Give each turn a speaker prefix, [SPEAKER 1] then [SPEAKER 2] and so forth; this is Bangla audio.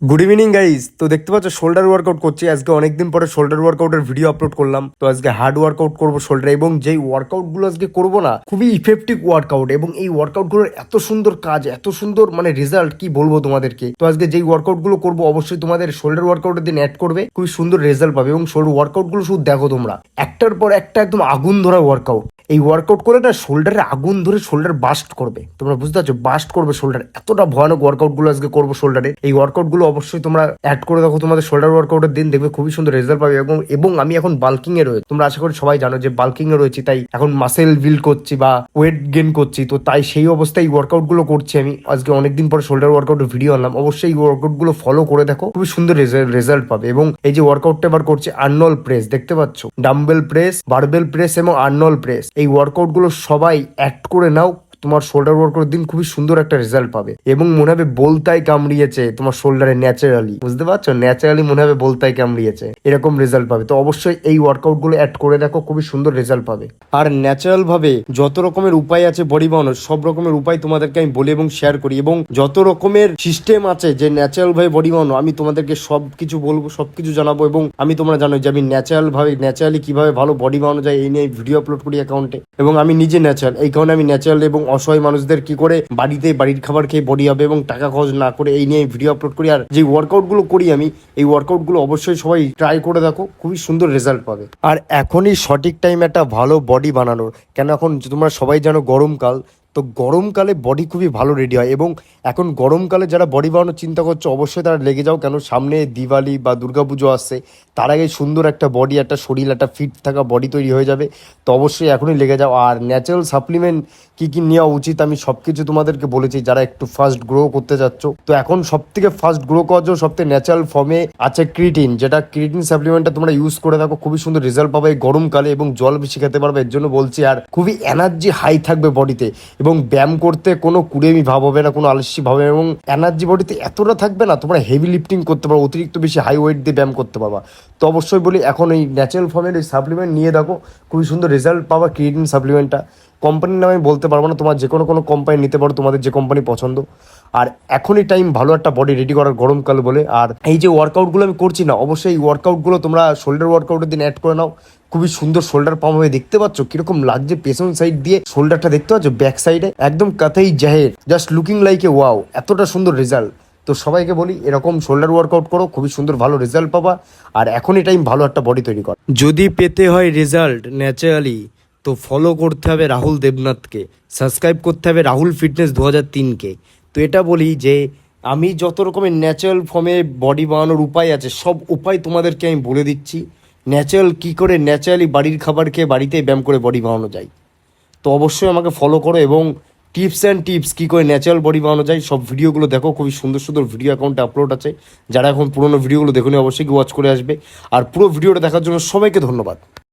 [SPEAKER 1] Good evening guys. তো দেখতে পাচ্ছ শোল্ডার ওয়ার্কআউট করছি আজকে অনেকদিন পরে। শোল্ডার ওয়ার্কআউটের ভিডিও আপলোড করলাম। তো আজকে হার্ড ওয়ার্কআউট করবো শোল্ডার, এবং যেই ওয়ার্কআউট গুলো আজকে করবো না, খুবই ইফেক্টিভ ওয়ার্কআউট, এবং এই ওয়ার্কআউট গুলোর এত সুন্দর কাজ, এত সুন্দর মানে রেজাল্ট কি বলবো তোমাদেরকে। তো আজকে যেই ওয়ার্কআউট গুলো করবো অবশ্যই তোমাদের শোল্ডার ওয়ার্কআউটের দিন অ্যাড করবে, খুবই সুন্দর রেজাল্ট পাবে। এবং শোল্ডার ওয়ার্কআউট গুলো শুধু দেখো তোমরা, একটার পর একটা একদম আগুন ধরা ওয়ার্কআউট। এই ওয়ার্কআউট করে না শোল্ডারে আগুন ধরে শোল্ডার বাস্ট করবে, তোমরা বুঝতে পারছো, বাস্ট করবে শোল্ডার। এতটা ভয়ানক ওয়ার্কআউট গুলো আজকে করবো শোল্ডারে। এই ওয়ার্কআউট গুলো অবশ্যই তোমরা অ্যাড করে দেখো তোমাদের শোল্ডার ওয়ার্কআউটের দিন, দেখবে খুবই সুন্দর রেজাল্ট পাবে। এবং আমি এখন বাল্কিং এ রয়েছে, তোমরা আশা করি সবাই জানো যে বাল্কিং এ রয়েছি, তাই এখন মাসেল বিল্ড করছি বা ওয়েট গেইন করছি। তো তাই সেই অবস্থায় এই ওয়ার্কআউট গুলো করছি আমি আজকে অনেকদিন পরে শোল্ডার ওয়ার্কআউটের ভিডিও আনলাম। অবশ্যই এই ওয়ার্কআউট গুলো ফলো করে দেখো, খুবই সুন্দর রেজাল্ট পাবে। এবং এই যে ওয়ার্কআউটটা এবার করছি আর্নল প্রেস, দেখতে পাচ্ছ, ডাম্বেল প্রেস, বারবেল প্রেস এবং আর্নল প্রেস। এই ওয়ার্কআউট গুলো সবাই অ্যাড করে নাও, তোমার শোল্ডার ওয়ার্কআউট দিন খুবই সুন্দর একটা রেজাল্ট পাবে। এবং মনে হবে বলতাই কামড়িয়েছে তোমার শোল্ডারে ন্যাচারালি, বুঝতে পারছো, ন্যাচারালি মনে হবে বলতাই কামড়িয়েছে, এরকম রেজাল্ট পাবে। তো অবশ্যই এই ওয়ার্কআউট গুলো অ্যাড করে দেখো, খুবই সুন্দর রেজাল্ট পাবে। আর ন্যাচারাল ভাবে যত রকমের উপায় আছে বডি বানানোর, সব রকমের উপায় তোমাদেরকে আমি বলি এবং শেয়ার করি। এবং যত রকমের সিস্টেম আছে যে ন্যাচারাল ভাবে বডি বানানো, আমি তোমাদেরকে সবকিছু বলবো, সবকিছু জানাবো। এবং আমি তোমরা জানো যে আমি ন্যাচারালি কিভাবে ভালো বডি বানানো যায় এই নিয়ে ভিডিও আপলোড করি অ্যাকাউন্টে। এবং আমি নিজে ন্যাচারাল, এই কারণে আমি ন্যাচারাল এবং অসহায় মানুষদের কি করে বাড়িতে বাড়ির খাবার খেয়ে বডি হবে এবং টাকা খরচ না করে, এই নিয়ে ভিডিও আপলোড করি। আর যে ওয়ার্কআউট গুলো করি আমি, এই ওয়ার্কআউট গুলো অবশ্যই সবাই ট্রাই করে দেখো, খুবই সুন্দর রেজাল্ট পাবে। আর এখনই সঠিক টাইম একটা ভালো বডি বানানোর, কেন এখন তোমরা সবাই জানো গরমকাল, তো গরমকালে বডি খুবই ভালো রেডি হয়। এবং এখন গরমকালে যারা বডি বানানোর চিন্তা করছো অবশ্যই তারা লেগে যাও, কেন সামনে দিওয়ালি বা দুর্গাপুজো আসছে, তার আগে সুন্দর একটা বডি, একটা শরীর, একটা ফিট থাকা বডি তৈরি হয়ে যাবে। তো অবশ্যই এখনই লেগে যাও। আর ন্যাচারাল সাপ্লিমেন্ট কি কি নেওয়া উচিত আমি সবকিছু তোমাদেরকে বলেছি, যারা একটু ফাস্ট গ্রো করতে যাচ্ছ। তো এখন সব থেকে ফাস্ট গ্রো করার জন্য সবথেকে ন্যাচারাল ফর্মে আছে ক্রিটিন, যেটা ক্রিটিন সাপ্লিমেন্টটা তোমরা ইউজ করে থাকো, খুবই সুন্দর রেজাল্ট পাবে গরমকালে। এবং জল বেশি খেতে পারবে এর জন্য বলছি। আর খুবই এনার্জি হাই থাকবে বডিতে, এবং ব্যায়াম করতে কোনো কুড়েমি ভাব হবে না, কোনো আলস্যি ভাব হবে না, এবং এনার্জি বডিতে এতটা থাকবে না, তোমরা হেভি লিফটিং করতে পারো, অতিরিক্ত বেশি হাই ওয়েট দিয়ে ব্যায়াম করতে পারবা। তো অবশ্যই বলি এখন এই ন্যাচারাল ফর্মের এই সাপ্লিমেন্ট নিয়ে দেখো, খুবই সুন্দর রেজাল্ট পাবা। ক্রিয়েটিন সাপ্লিমেন্টটা কোম্পানির নামে বলতে পারবো না, তোমার যে কোনো কোম্পানি নিতে পারো, তোমাদের যে কোম্পানি পছন্দ। আর এখনই টাইম ভালো একটা বডি রেডি করার গরমকাল বলে। আর এই যে ওয়ার্কআউটগুলো আমি করছি না, অবশ্যই এই ওয়ার্কআউটগুলো তোমরা শোল্ডার ওয়ার্কআউটের দিন অ্যাড করে নাও, খুবই সুন্দর শোল্ডার পাম্প হবে। দেখতে পাচ্ছ কিরকম লাগছে পেছন সাইড দিয়ে শোল্ডারটা, দেখতে পাচ্ছ ব্যাক সাইডে একদম কাতাই জাহের, just looking like a wow, এতটা সুন্দর রেজাল্ট। তো সবাইকে বলি এরকম শোল্ডার ওয়ার্কআউট করো, খুবই সুন্দর ভালো রেজাল্ট পাবা। আর এখনই টাইম ভালো একটা বডি তৈরি কর। যদি পেতে হয় রেজাল্ট ন্যাচারালি, তো ফলো করতে হবে রাহুল দেবনাথকে, সাবস্ক্রাইব করতে হবে রাহুল ফিটনেস 2003কে। তো এটা বলি যে আমি যত রকমের ন্যাচারাল ফর্মে বডি বানানোর উপায় আছে, সব উপায় তোমাদেরকে আমি বলে দিচ্ছি। ন্যাচারাল কী করে ন্যাচারালি বাড়ির খাবার খেয়ে বাড়িতে ব্যায়াম করে বডি বানানো যায়। তো অবশ্যই আমাকে ফলো করো, এবং টিপস কী করে ন্যাচারাল বডি বানানো যায় সব ভিডিওগুলো দেখো, খুবই সুন্দর সুন্দর ভিডিও অ্যাকাউন্টে আপলোড আছে। যারা এখন পুরোনো ভিডিওগুলো দেখুনি অবশ্যই ওয়াচ করে আসবে। আর পুরো ভিডিওটা দেখার জন্য সবাইকে ধন্যবাদ।